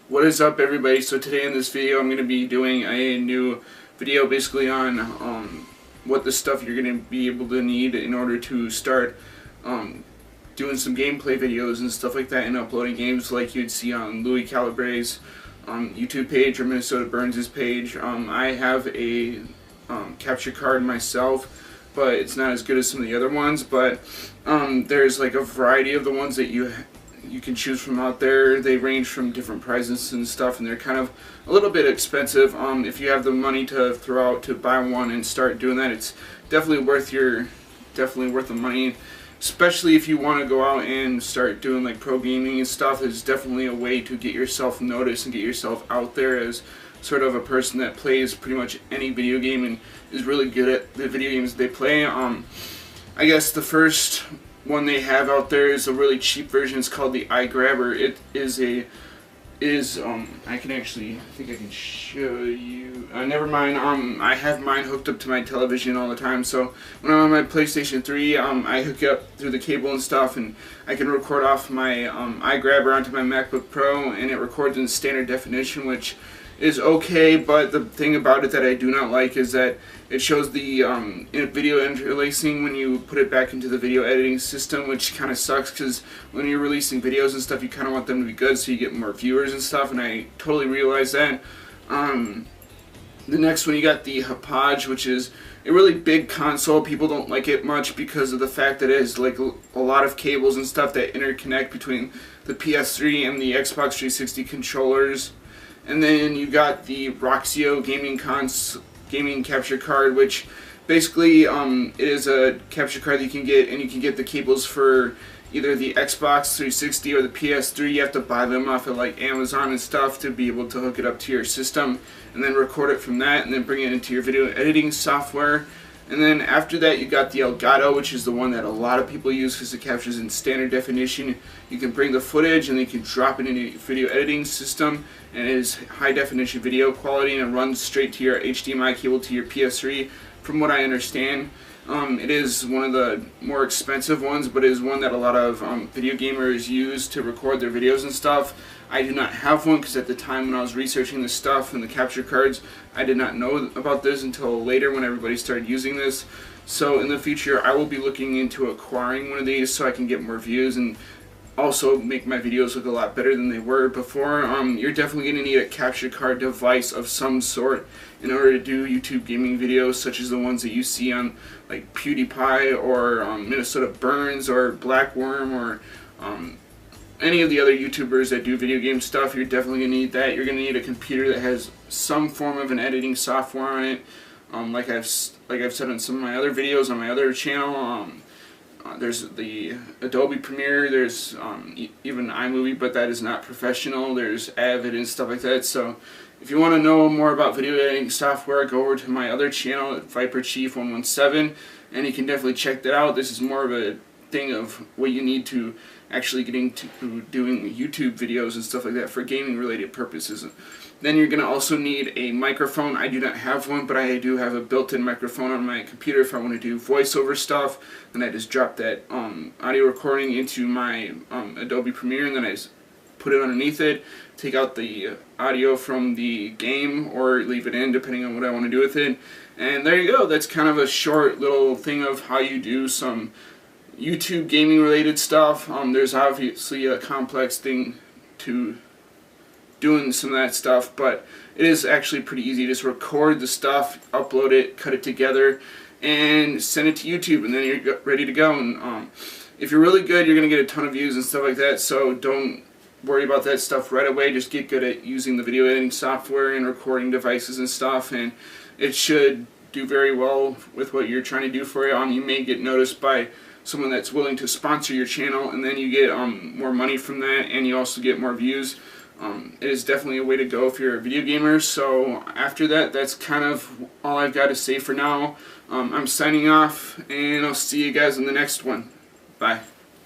What is up, everybody? So today in this video I'm going to be doing a new video basically on what the stuff you're going to be able to need in order to start doing some gameplay videos and stuff like that and uploading games like you'd see on Louis Calibre's YouTube page or Minnesota Burns' page. I have a capture card myself, but it's not as good as some of the other ones, but there's like a variety of the ones that you can choose from out there. They range from different prices and stuff, and they're kind of a little bit expensive. If you have the money to throw out to buy one and start doing that, it's definitely worth the money. Especially if you want to go out and start doing like pro gaming and stuff, it's definitely a way to get yourself noticed and get yourself out there as sort of a person that plays pretty much any video game and is really good at the video games they play. I guess the first one they have out there is a really cheap version. It's called the iGrabber. It is I can actually, I think I can show you. Never mind. I have mine hooked up to my television all the time. So when I'm on my PlayStation 3, I hook it up through the cable and stuff, and I can record off my iGrabber onto my MacBook Pro, and it records in standard definition, which is okay, but the thing about it that I do not like is that it shows the video interlacing when you put it back into the video editing system, which kind of sucks because when you're releasing videos and stuff, you kind of want them to be good so you get more viewers and stuff, and I totally realize that. The next one, you got the Hauppauge, which is a really big console. People don't like it much because of the fact that it has like a lot of cables and stuff that interconnect between the PS3 and the Xbox 360 controllers. And then you got the Roxio gaming capture card, which basically it is a capture card that you can get, and you can get the cables for either the Xbox 360 or the PS3. You have to buy them off of like Amazon and stuff to be able to hook it up to your system and then record it from that and then bring it into your video editing software. And then after that, you got the Elgato, which is the one that a lot of people use because it captures in standard definition. You can bring the footage and then you can drop it into your video editing system, and it is high definition video quality, and it runs straight to your HDMI cable to your PS3 from what I understand. It is one of the more expensive ones, but it is one that a lot of video gamers use to record their videos and stuff. I do not have one because at the time when I was researching this stuff and the capture cards, I did not know about this until later when everybody started using this. So in the future, I will be looking into acquiring one of these so I can get more views and also make my videos look a lot better than they were before. You're definitely going to need a capture card device of some sort in order to do YouTube gaming videos, such as the ones that you see on like PewDiePie or Minnesota Burns or Blackworm or any of the other YouTubers that do video game stuff. You're definitely going to need that. You're going to need a computer that has some form of an editing software on it. Like I've said on some of my other videos on my other channel, there's the Adobe Premiere, there's even iMovie, but that is not professional. There's Avid and stuff like that. So if you want to know more about video editing software, go over to my other channel at ViperChief117, and you can definitely check that out. This is more of a thing of what you need to actually getting to doing YouTube videos and stuff like that for gaming related purposes. Then you're going to also need a microphone. I do not have one, but I do have a built-in microphone on my computer if I want to do voiceover stuff. Then I just drop that audio recording into my Adobe Premiere, and then I just put it underneath it, take out the audio from the game or leave it in depending on what I want to do with it. And there you go. That's kind of a short little thing of how you do some YouTube gaming related stuff. There's obviously a complex thing to doing some of that stuff, but it is actually pretty easy. Just record the stuff, upload it, cut it together, and send it to YouTube, and then you're ready to go. And if you're really good, you're going to get a ton of views and stuff like that, so don't worry about that stuff right away. Just get good at using the video editing software and recording devices and stuff, and it should do very well with what you're trying to do for you. You may get noticed by someone that's willing to sponsor your channel, and then you get more money from that, and you also get more views. It is definitely a way to go if you're a video gamer. So after that, that's kind of all I've got to say for now. I'm signing off, and I'll see you guys in the next one. Bye.